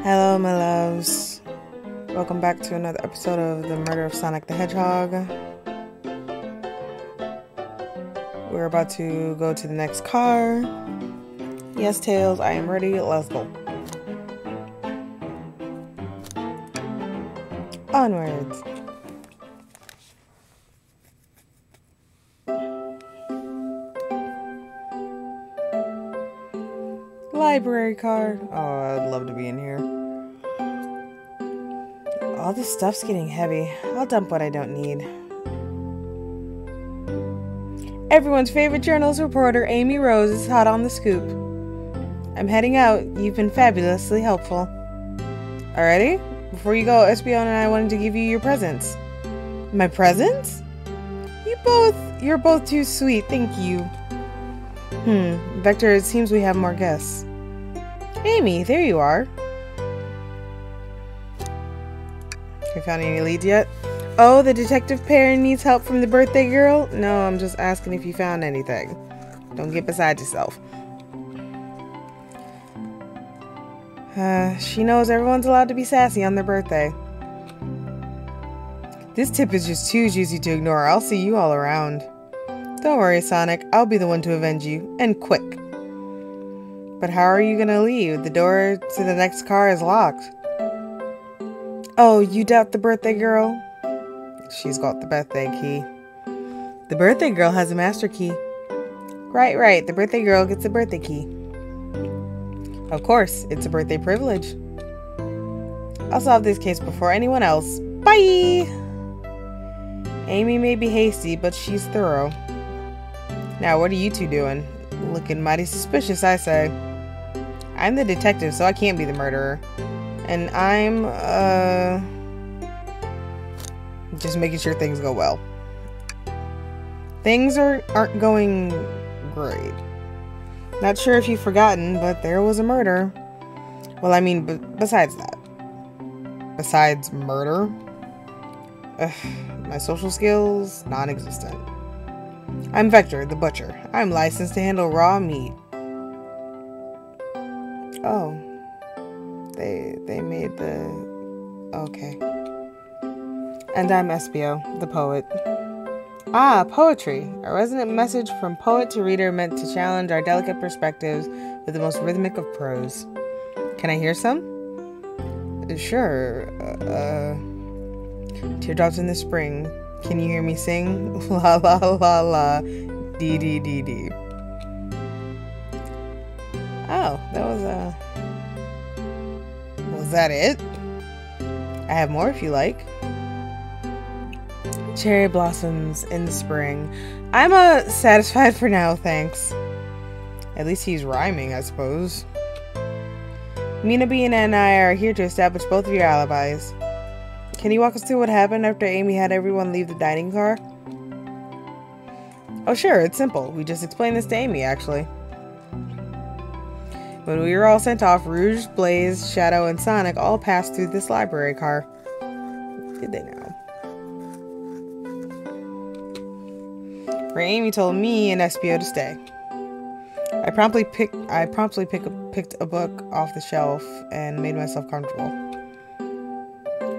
Hello, my loves. Welcome back to another episode of The Murder of Sonic the Hedgehog. We're about to go to the next car. Yes, Tails, I am ready. Let's go. Onwards. Library card. Oh, I'd love to be in here. All this stuff's getting heavy. I'll dump what I don't need. Everyone's favorite journalist reporter, Amy Rose, is hot on the scoop. I'm heading out. You've been fabulously helpful. Alrighty? Before you go, Espio and I wanted to give you your presents. My presents? You're both too sweet, thank you. Vector, it seems we have more guests. Amy, there you are. Have you found any leads yet? Oh, the detective pair needs help from the birthday girl? No, I'm just asking if you found anything. Don't get beside yourself. She knows everyone's allowed to be sassy on their birthday. This tip is just too juicy to ignore. I'll see you all around. Don't worry, Sonic. I'll be the one to avenge you. And quick. But how are you gonna leave? The door to the next car is locked. Oh, you doubt the birthday girl? She's got the birthday key. The birthday girl has a master key. Right. The birthday girl gets a birthday key. Of course, it's a birthday privilege. I'll solve this case before anyone else. Bye! Amy may be hasty, but she's thorough. Now, what are you two doing? Looking mighty suspicious, I say. I'm the detective, so I can't be the murderer. And I'm, just making sure things go well. Things aren't going great. Not sure if you've forgotten, but there was a murder. Well, I mean, besides that. Besides murder? My social skills, non-existent. I'm Vector, the butcher. I'm licensed to handle raw meat. Oh. They made the... Okay. And I'm Espio, the poet. Ah, poetry. A resonant message from poet to reader meant to challenge our delicate perspectives with the most rhythmic of prose. Can I hear some? Sure. Teardrops in the spring. Can you hear me sing? La la la la. Dee dee dee dee. Oh, that was Was that it? I have more if you like. Cherry blossoms in the spring. I'm satisfied for now, thanks. At least he's rhyming, I suppose. Mina Bean and I are here to establish both of your alibis. Can you walk us through what happened after Amy had everyone leave the dining car? Oh sure, it's simple. We just explained this to Amy, actually. When we were all sent off, Rouge, Blaze, Shadow, and Sonic all passed through this library car. Did they now? Where Amy told me and Espio to stay. I promptly picked a book off the shelf and made myself comfortable.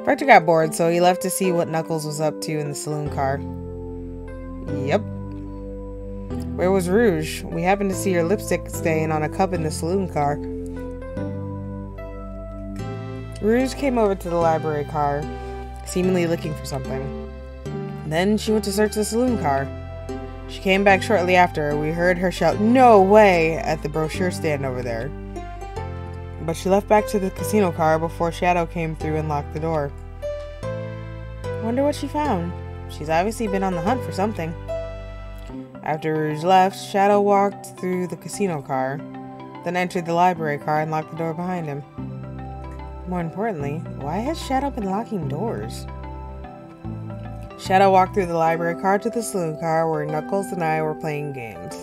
Vector got bored, so he left to see what Knuckles was up to in the saloon car. Yep. Where was Rouge? We happened to see her lipstick stain on a cup in the saloon car. Rouge came over to the library car, seemingly looking for something. Then she went to search the saloon car. She came back shortly after. We heard her shout, "No way!" at the brochure stand over there. But she left back to the casino car before Shadow came through and locked the door. Wonder what she found. She's obviously been on the hunt for something. After Rouge left, Shadow walked through the casino car, then entered the library car and locked the door behind him. More importantly, why has Shadow been locking doors? Shadow walked through the library car to the saloon car where Knuckles and I were playing games.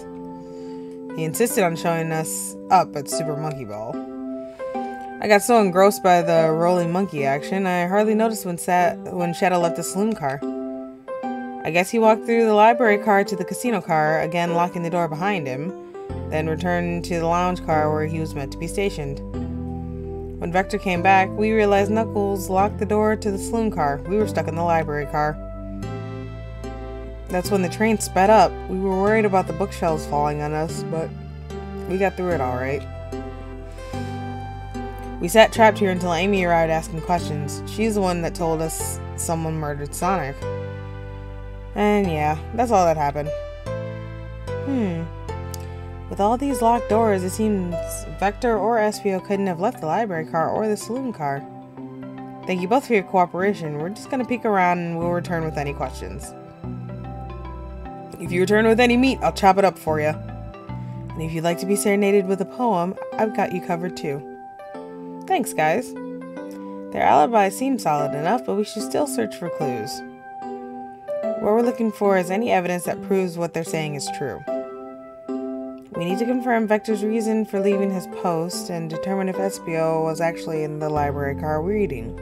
He insisted on showing us up at Super Monkey Ball. I got so engrossed by the rolling monkey action, I hardly noticed when Shadow left the saloon car. I guess he walked through the library car to the casino car, again locking the door behind him, then returned to the lounge car where he was meant to be stationed. When Vector came back, we realized Knuckles locked the door to the saloon car. We were stuck in the library car. That's when the train sped up. We were worried about the bookshelves falling on us, but we got through it all right. We sat trapped here until Amy arrived asking questions. She's the one that told us someone murdered Sonic. And yeah, that's all that happened. With all these locked doors, it seems Vector or Espio couldn't have left the library car or the saloon car. Thank you both for your cooperation. We're just gonna peek around and we'll return with any questions. If you return with any meat, I'll chop it up for you. And if you'd like to be serenaded with a poem, I've got you covered too. Thanks, guys. Their alibi seems solid enough, but we should still search for clues. What we're looking for is any evidence that proves what they're saying is true. We need to confirm Vector's reason for leaving his post and determine if Espio was actually in the library car reading.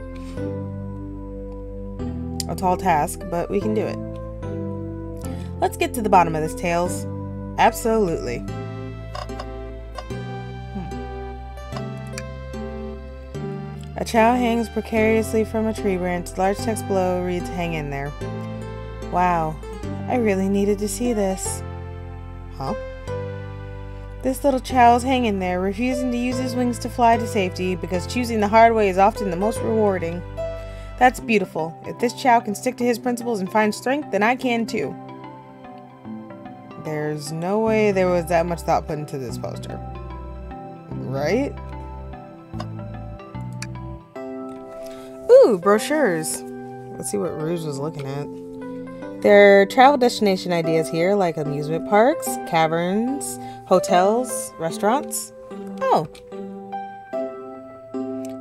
A tall task, but we can do it. Let's get to the bottom of this, Tails. Absolutely. A child hangs precariously from a tree branch. Large text below reads, "Hang in there." Wow, I really needed to see this. Huh? This little child's hanging there, refusing to use his wings to fly to safety because choosing the hard way is often the most rewarding. That's beautiful. If this child can stick to his principles and find strength, then I can too. There's no way there was that much thought put into this poster. Right? Ooh, brochures. Let's see what Rouge was looking at. There are travel destination ideas here, like amusement parks, caverns, hotels, restaurants. Oh.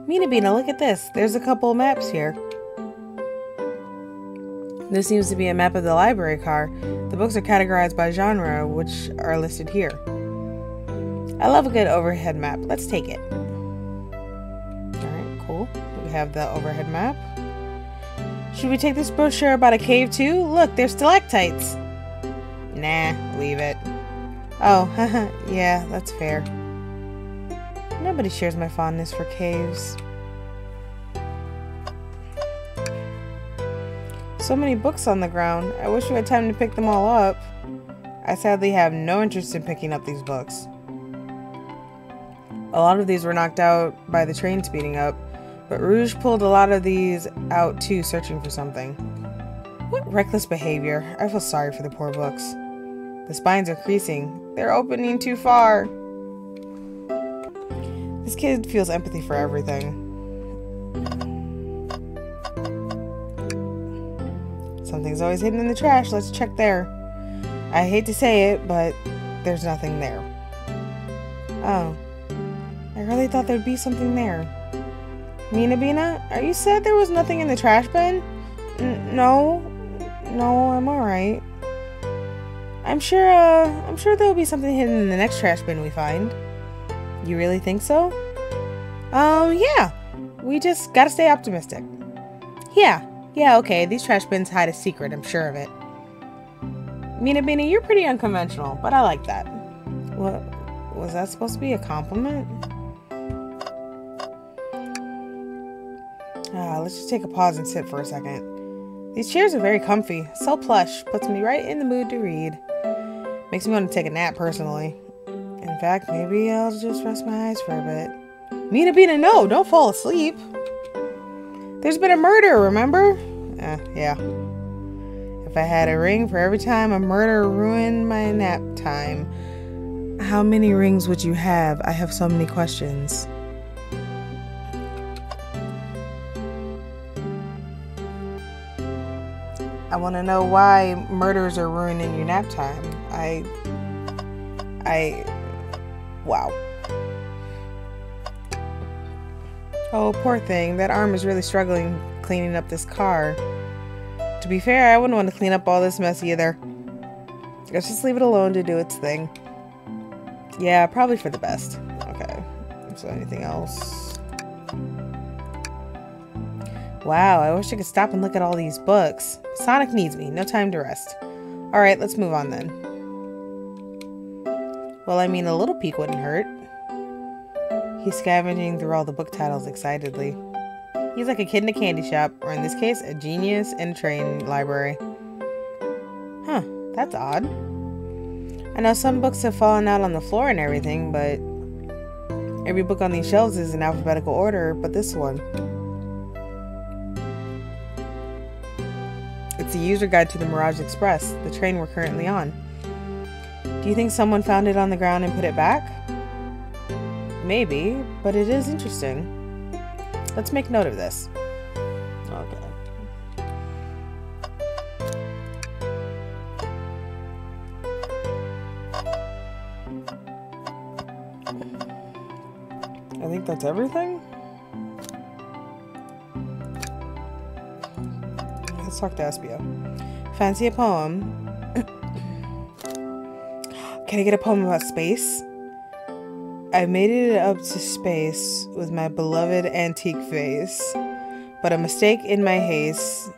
Mina Bina, look at this. There's a couple maps here. This seems to be a map of the library car. The books are categorized by genre, which are listed here. I love a good overhead map. Let's take it. Alright, cool. We have the overhead map. Should we take this brochure about a cave too? Look, there's stalactites. Nah, leave it. Oh, haha, yeah, that's fair. Nobody shares my fondness for caves. So many books on the ground. I wish we had time to pick them all up. I sadly have no interest in picking up these books. A lot of these were knocked out by the train speeding up, but Rouge pulled a lot of these out too, searching for something. What reckless behavior. I feel sorry for the poor books. The spines are creasing. They're opening too far. This kid feels empathy for everything. Something's always hidden in the trash. Let's check there. I hate to say it, but there's nothing there. Oh. I really thought there'd be something there. Mina Bina, are you sad there was nothing in the trash bin? No, I'm alright. I'm sure there'll be something hidden in the next trash bin we find. You really think so? Yeah. We just gotta stay optimistic. Yeah, okay, these trash bins hide a secret, I'm sure of it. Mina Bina, you're pretty unconventional, but I like that. What, was that supposed to be a compliment? Let's just take a pause and sit for a second. These chairs are very comfy, so plush, puts me right in the mood to read. Makes me want to take a nap personally. In fact, maybe I'll just rest my eyes for a bit. Mina Bina, no, don't fall asleep. There's been a murder, remember? Yeah. If I had a ring for every time a murder ruined my nap time, how many rings would you have? I have so many questions. I want to know why murders are ruining your nap time. Wow. Oh, poor thing. That arm is really struggling cleaning up this car. To be fair, I wouldn't want to clean up all this mess either. Let's just leave it alone to do its thing. Yeah, probably for the best. Okay. So anything else? Wow, I wish I could stop and look at all these books. Sonic needs me. No time to rest. Alright, let's move on then. Well, I mean, a little peek wouldn't hurt. He's scavenging through all the book titles excitedly. He's like a kid in a candy shop, or in this case, a genius in a train library. Huh, that's odd. I know some books have fallen out on the floor and everything, but every book on these shelves is in alphabetical order, but this one. It's a user guide to the Mirage Express, the train we're currently on. Do you think someone found it on the ground and put it back? Maybe, but it is interesting. Let's make note of this. Okay. I think that's everything. Let's talk to Espio. Fancy a poem? Can I get a poem about space? I made it up to space with my beloved antique vase, but a mistake in my haste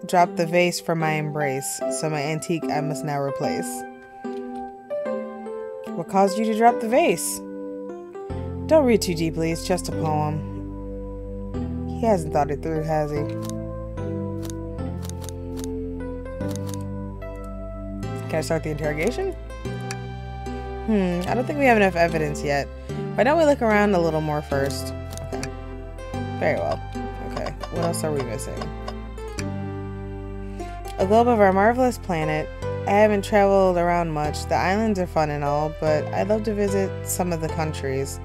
dropped the vase from my embrace, so my antique I must now replace. What caused you to drop the vase? Don't read too deeply, it's just a poem. He hasn't thought it through, has he? Can I start the interrogation? I don't think we have enough evidence yet. Why don't we look around a little more first? Okay. Very well. Okay, what else are we missing? A globe of our marvelous planet. I haven't traveled around much. The islands are fun and all, but I'd love to visit some of the countries.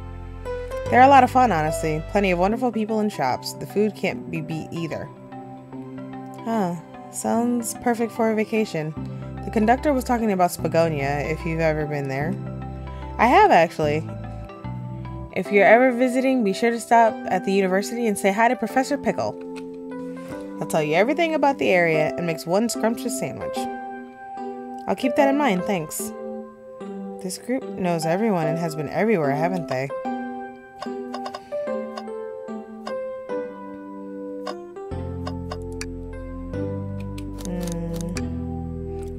They're a lot of fun, honestly. Plenty of wonderful people and shops. The food can't be beat either. Huh. Sounds perfect for a vacation. The conductor was talking about Spagonia, if you've ever been there. I have, actually. If you're ever visiting, be sure to stop at the university and say hi to Professor Pickle. He'll tell you everything about the area and makes one scrumptious sandwich. I'll keep that in mind, thanks. This group knows everyone and has been everywhere, haven't they?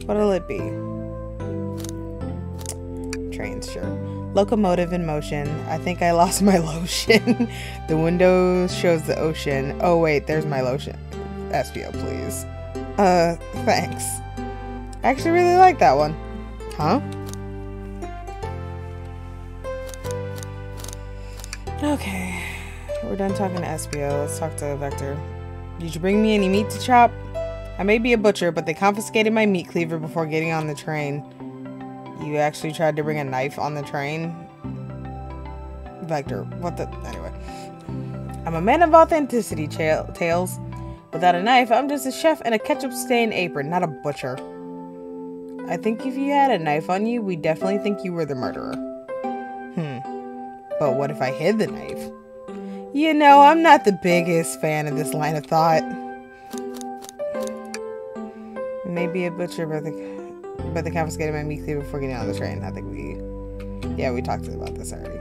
What'll it be? Trains, sure. Locomotive in motion. I think I lost my lotion. The window shows the ocean. Oh wait, there's my lotion. Espio, please. Thanks. I actually really like that one. Huh? Okay. We're done talking to Espio. Let's talk to Vector. Did you bring me any meat to chop? I may be a butcher, but they confiscated my meat cleaver before getting on the train. You actually tried to bring a knife on the train? Vector, what the... Anyway. I'm a man of authenticity, Tails. Without a knife, I'm just a chef in a ketchup-stained apron, not a butcher. I think if you had a knife on you, we'd definitely think you were the murderer. But what if I hid the knife? You know, I'm not the biggest fan of this line of thought. Maybe a butcher, but they confiscated my meat cleaver before getting on the train. I think we talked about this already.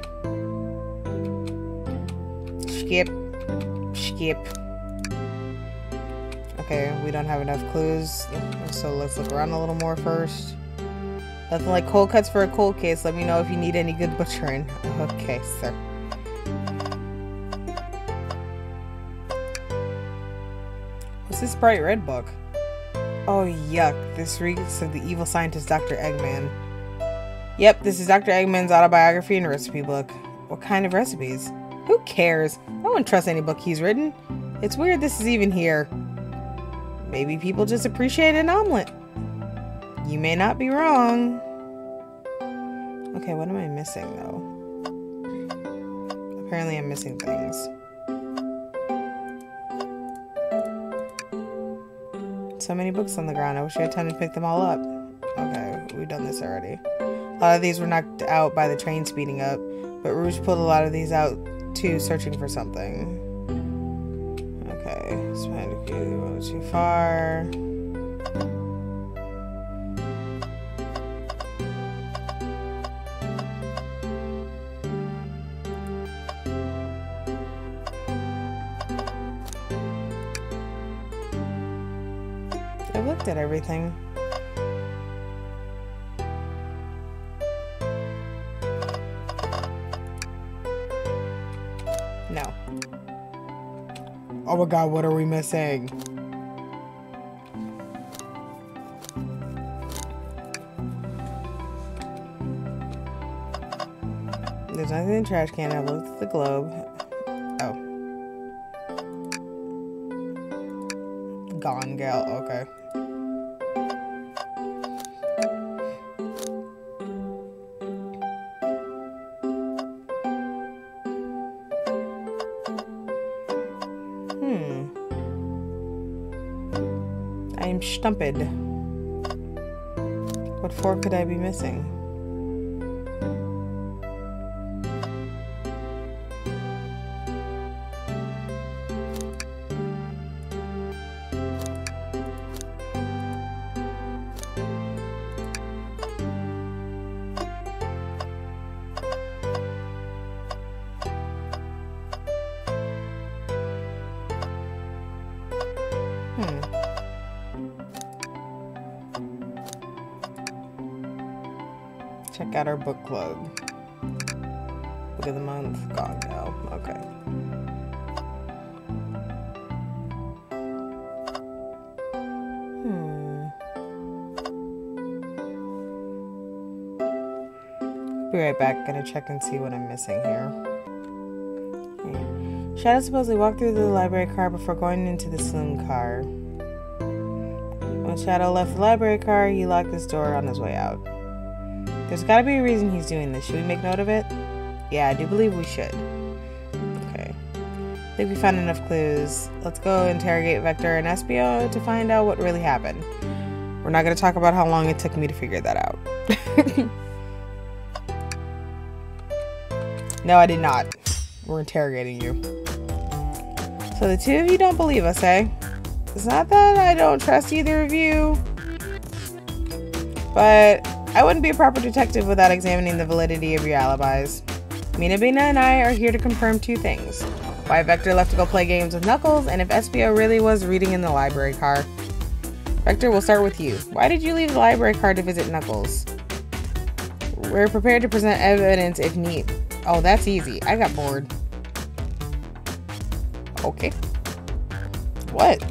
Skip. Okay, we don't have enough clues, so let's look around a little more first. Nothing like cold cuts for a cold case. Let me know if you need any good butchering. Okay, sir. What's this bright red book? Oh, yuck. This reeks of the evil scientist Dr. Eggman. Yep, this is Dr. Eggman's autobiography and recipe book. What kind of recipes? Who cares? No one trusts any book he's written. It's weird this is even here. Maybe people just appreciate an omelet. You may not be wrong. Okay, what am I missing, though? Apparently I'm missing things. So many books on the ground. I wish I had time to pick them all up. Okay, we've done this already. A lot of these were knocked out by the train speeding up, but Rouge pulled a lot of these out too, searching for something. Okay, Spanish went too far. I've looked at everything. Oh my god, what are we missing? There's nothing in the trash can. I've looked at the globe. Oh. Gone gal. Okay. I am stumped. What fork could I be missing? Check out our book club. Book of the month. Gone now. Okay. Be right back. Gonna check and see what I'm missing here. Shadow supposedly walked through the library car before going into the saloon car. When Shadow left the library car, he locked his door on his way out. There's gotta be a reason he's doing this. Should we make note of it? Yeah, I do believe we should. Okay. I think we found enough clues. Let's go interrogate Vector and Espio to find out what really happened. We're not gonna talk about how long it took me to figure that out. No, I did not. We're interrogating you. So the two of you don't believe us, eh? It's not that I don't trust either of you, but I wouldn't be a proper detective without examining the validity of your alibis. Minabina and I are here to confirm two things. Why Vector left to go play games with Knuckles, and if Espio really was reading in the library car. Vector, we'll start with you. Why did you leave the library car to visit Knuckles? We're prepared to present evidence if need. Oh, that's easy. I got bored. Okay. What?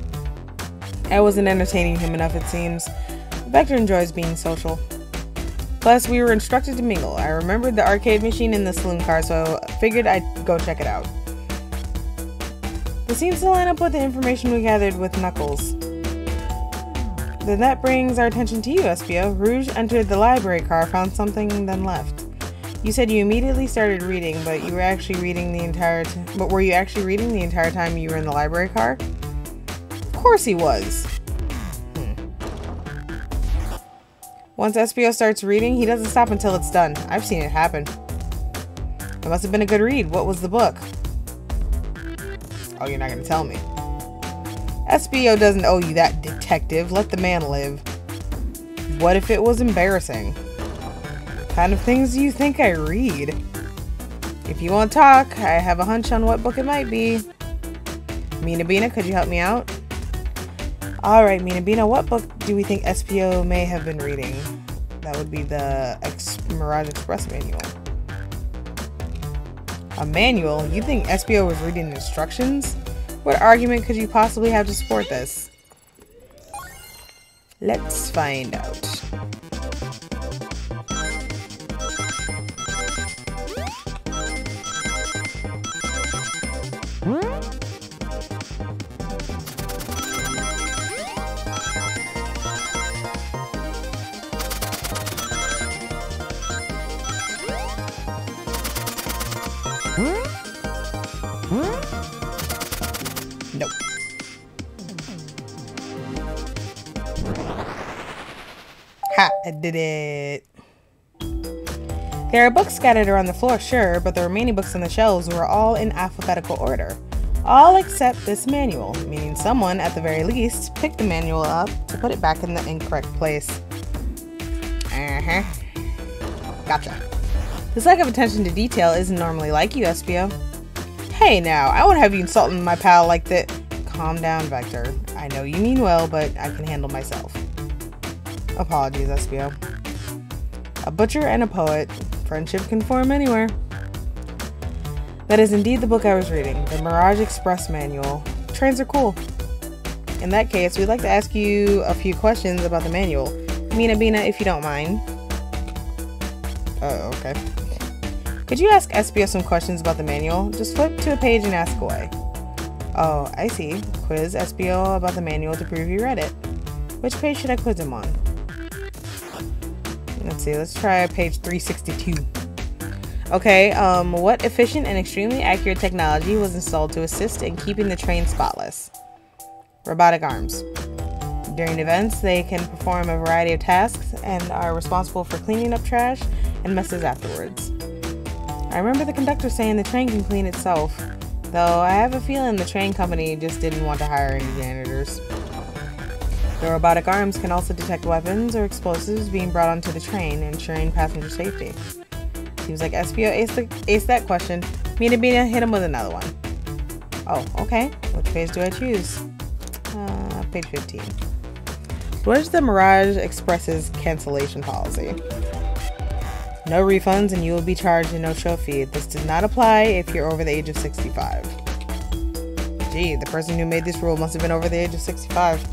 I wasn't entertaining him enough, it seems. Vector enjoys being social. Plus, we were instructed to mingle. I remembered the arcade machine in the saloon car, so figured I'd go check it out. This seems to line up with the information we gathered with Knuckles. Then that brings our attention to you, Espio. Rouge entered the library car, found something, then left. You said you immediately started reading, but you were actually reading the entire were you actually reading the entire time you were in the library car? Of course he was. Once Espio starts reading, he doesn't stop until it's done. I've seen it happen. It must have been a good read. What was the book? Oh, you're not going to tell me. Espio doesn't owe you that, detective. Let the man live. What if it was embarrassing? What kind of things do you think I read? If you won't talk, I have a hunch on what book it might be. Minabina, could you help me out? Alright, Minabina, what book do we think Espio may have been reading? That would be the Mirage Express manual. A manual? You think Espio was reading instructions? What argument could you possibly have to support this? Let's find out. Nope. Ha! I did it. There are books scattered around the floor, sure, but the remaining books on the shelves were all in alphabetical order. All except this manual, meaning someone, at the very least, picked the manual up to put it back in the incorrect place. Gotcha. This lack of attention to detail isn't normally like you, Espio. Hey now, I won't have you insulting my pal like that. Calm down, Vector. I know you mean well, but I can handle myself. Apologies, Espio. A butcher and a poet. Friendship can form anywhere. That is indeed the book I was reading, the Mirage Express Manual. trains are cool. In that case, we'd like to ask you a few questions about the manual. Mina Bina, if you don't mind. Oh, okay. Could you ask Espio some questions about the manual? Just flip to a page and ask away. Oh, I see. Quiz Espio about the manual to prove you read it. Which page should I quiz him on? Let's see, let's try page 362. Okay, what efficient and extremely accurate technology was installed to assist in keeping the train spotless? Robotic arms. During events, they can perform a variety of tasks and are responsible for cleaning up trash and messes afterwards. I remember the conductor saying the train can clean itself, though I have a feeling the train company just didn't want to hire any janitors. The robotic arms can also detect weapons or explosives being brought onto the train, ensuring passenger safety. Seems like Espio aced that question. Mina Bina, hit him with another one. Oh, okay. Which page do I choose? Page 15. What is the Mirage Express's cancellation policy? No refunds and you will be charged a no-show fee. This does not apply if you're over the age of 65. Gee, the person who made this rule must have been over the age of 65.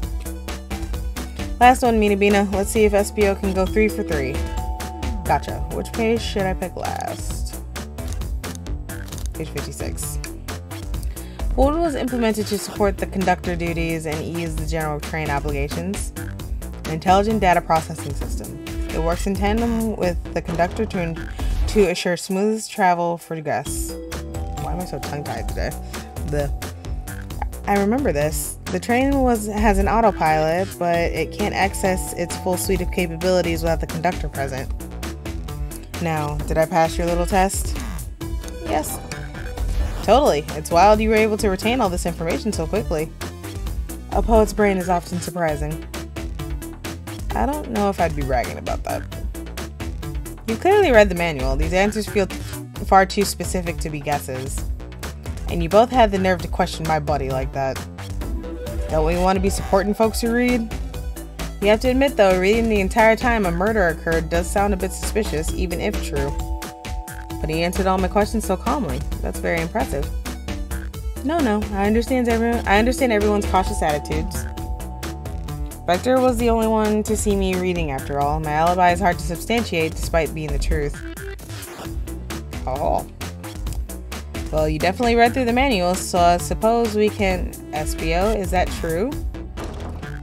Last one, Mina Bina. Let's see if Espio can go 3 for 3. Gotcha. Which page should I pick last? Page 56. What was implemented to support the conductor duties and ease the general train obligations? An intelligent data processing system. It works in tandem with the conductor to assure smooth travel for guests. Why am I so tongue-tied today? I remember this. The train has an autopilot, but it can't access its full suite of capabilities without the conductor present. Now, did I pass your little test? Yes. Totally. It's wild you were able to retain all this information so quickly. A poet's brain is often surprising. I don't know if I'd be bragging about that. You clearly read the manual. These answers feel far too specific to be guesses. And you both had the nerve to question my buddy like that. Don't we want to be supporting folks who read? You have to admit though, reading the entire time a murder occurred does sound a bit suspicious, even if true. But he answered all my questions so calmly. That's very impressive. No, I understand everyone's cautious attitudes. Vector was the only one to see me reading after all. My alibi is hard to substantiate despite being the truth. Oh. Well, you definitely read through the manual, so I suppose we can... Espio, is that true?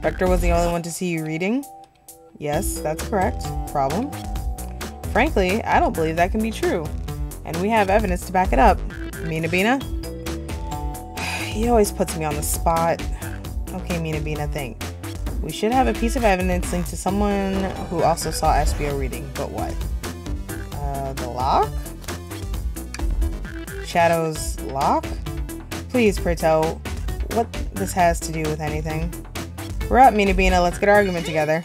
Vector was the only one to see you reading? Yes, that's correct. Problem? Frankly, I don't believe that can be true. And we have evidence to back it up. Mina Bina? He always puts me on the spot. Okay, Mina Bina, think. We should have a piece of evidence linked to someone who also saw Espio reading, but what? The lock? Shadow's lock? Please, pray tell what this has to do with anything. We're up, Mina Bina. Let's get our argument together.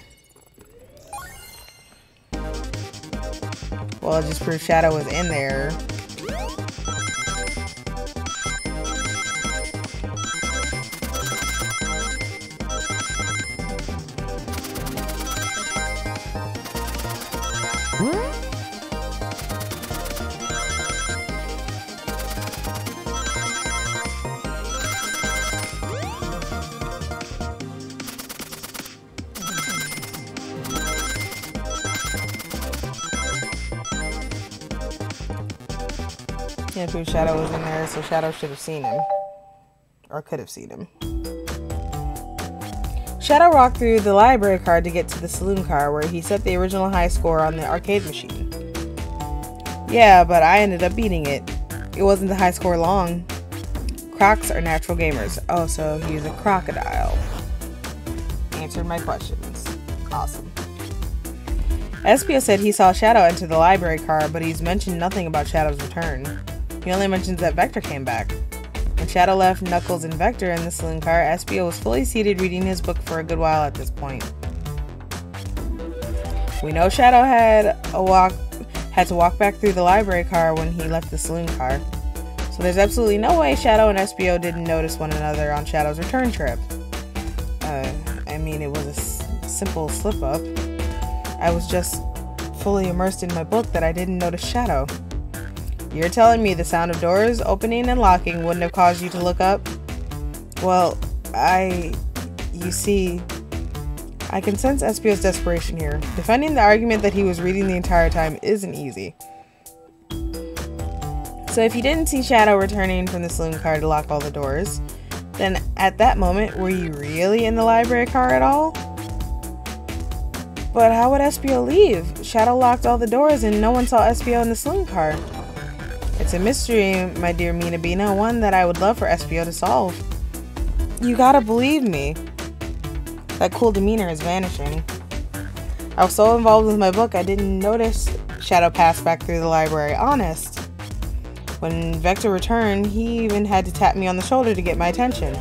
Well, it just proves Shadow was in there. Yeah, true. Shadow was in there, so Shadow should have seen him. Or could have seen him. Shadow walked through the library card to get to the saloon car, where he set the original high score on the arcade machine. Yeah, but I ended up beating it. It wasn't the high score long. Crocs are natural gamers. Oh, so he's a crocodile. Answered my questions. Awesome. Espio said he saw Shadow enter the library car, but he's mentioned nothing about Shadow's return. He only mentions that Vector came back. When Shadow left Knuckles and Vector in the saloon car, Espio was fully seated reading his book for a good while at this point. We know Shadow had to walk back through the library car when he left the saloon car. So there's absolutely no way Shadow and Espio didn't notice one another on Shadow's return trip. I mean, it was a simple slip-up. I was just fully immersed in my book that I didn't notice Shadow. You're telling me the sound of doors opening and locking wouldn't have caused you to look up? Well, you see, I can sense Espio's desperation here. Defending the argument that he was reading the entire time isn't easy. So if you didn't see Shadow returning from the saloon car to lock all the doors, then at that moment, were you really in the library car at all? But how would Espio leave? Shadow locked all the doors and no one saw Espio in the saloon car. It's a mystery, my dear Minabina, one that I would love for Espio to solve. You gotta believe me. That cool demeanor is vanishing. I was so involved with my book I didn't notice Shadow passed back through the library, honest. When Vector returned, he even had to tap me on the shoulder to get my attention.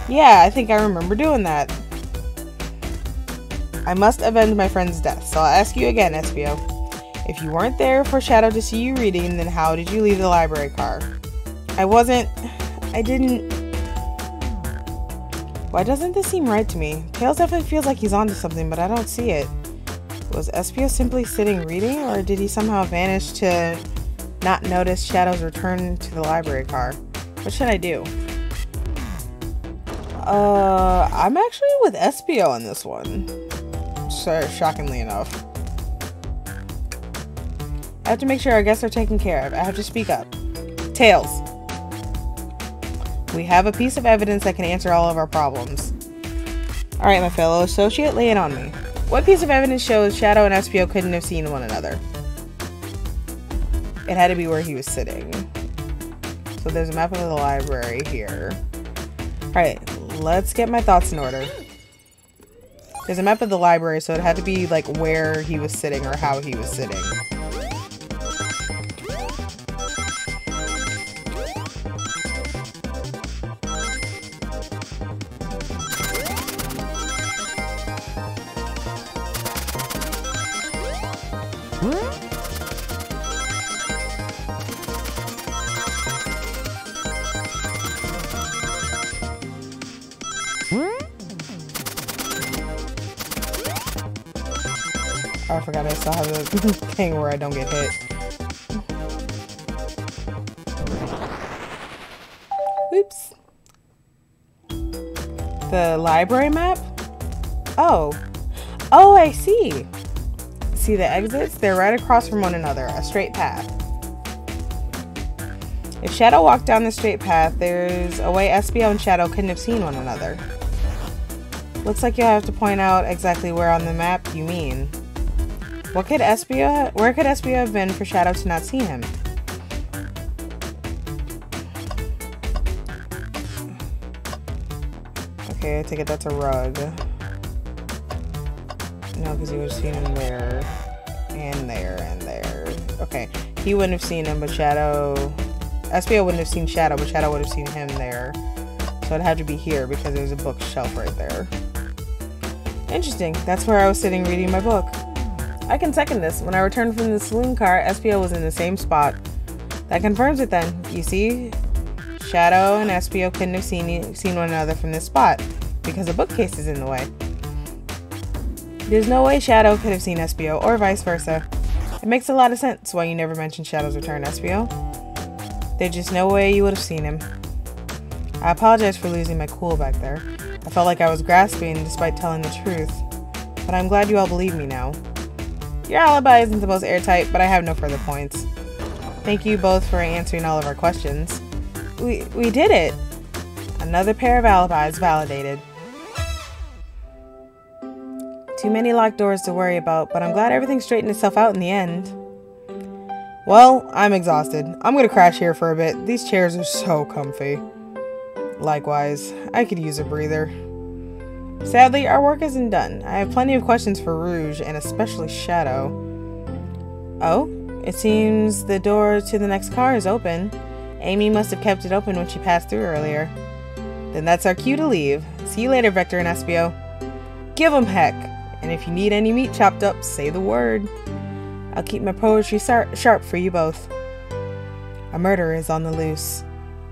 Yeah, I think I remember doing that. I must avenge my friend's death, so I'll ask you again, Espio. If you weren't there for Shadow to see you reading, then how did you leave the library car? I didn't... Why doesn't this seem right to me? Tails definitely feels like he's onto something, but I don't see it. Was Espio simply sitting reading, or did he somehow vanish to not notice Shadow's return to the library car? What should I do? I'm actually with Espio on this one. So, shockingly enough. I have to make sure our guests are taken care of. I have to speak up. Tails. We have a piece of evidence that can answer all of our problems. Alright, my fellow associate, lay it on me. What piece of evidence shows Shadow and Espio couldn't have seen one another? It had to be where he was sitting. So there's a map of the library here. Alright, let's get my thoughts in order. There's a map of the library, so it had to be like where he was sitting or how he was sitting. Oh, I forgot I still have the thing where I don't get hit. Oops. The library map? Oh. Oh, I see. See the exits? They're right across from one another. A straight path. If Shadow walked down the straight path, there's a way Espio and Shadow couldn't have seen one another. Looks like you'll have to point out exactly where on the map you mean. Where could Espio have been for Shadow to not see him? Okay, I take it that's a rug. No, because he would have seen him there, and there, and there. Okay, he wouldn't have seen him, but Espio wouldn't have seen Shadow, but Shadow would have seen him there. So it had to be here because there's a bookshelf right there. Interesting, that's where I was sitting reading my book. I can second this. When I returned from the saloon car, Espio was in the same spot. That confirms it then. You see, Shadow and Espio couldn't have seen one another from this spot because the bookcase is in the way. There's no way Shadow could have seen Espio, or vice versa. It makes a lot of sense why you never mentioned Shadow's return, Espio. There's just no way you would have seen him. I apologize for losing my cool back there. I felt like I was grasping despite telling the truth. But I'm glad you all believe me now. Your alibi isn't the most airtight, but I have no further points. Thank you both for answering all of our questions. We did it! Another pair of alibis validated. Too many locked doors to worry about, but I'm glad everything straightened itself out in the end. Well, I'm exhausted. I'm gonna crash here for a bit. These chairs are so comfy. Likewise, I could use a breather. Sadly, our work isn't done. I have plenty of questions for Rouge, and especially Shadow. Oh? It seems the door to the next car is open. Amy must have kept it open when she passed through earlier. Then that's our cue to leave. See you later, Vector and Espio. Give 'em heck! And if you need any meat chopped up, say the word. I'll keep my poetry sharp for you both. A murderer is on the loose,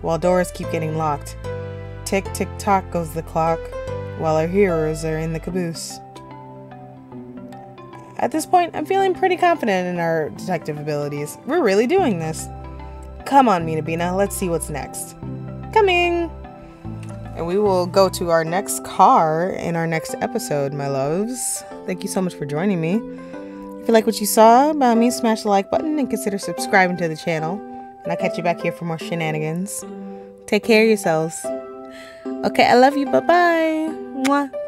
while doors keep getting locked. Tick, tick, tock goes the clock, while our heroes are in the caboose. At this point, I'm feeling pretty confident in our detective abilities. We're really doing this. Come on, Minabina, let's see what's next. Coming! And we will go to our next car in our next episode, my loves. Thank you so much for joining me. If you like what you saw, by all means, smash the like button and consider subscribing to the channel. And I'll catch you back here for more shenanigans. Take care of yourselves. Okay, I love you. Bye-bye. Mwah.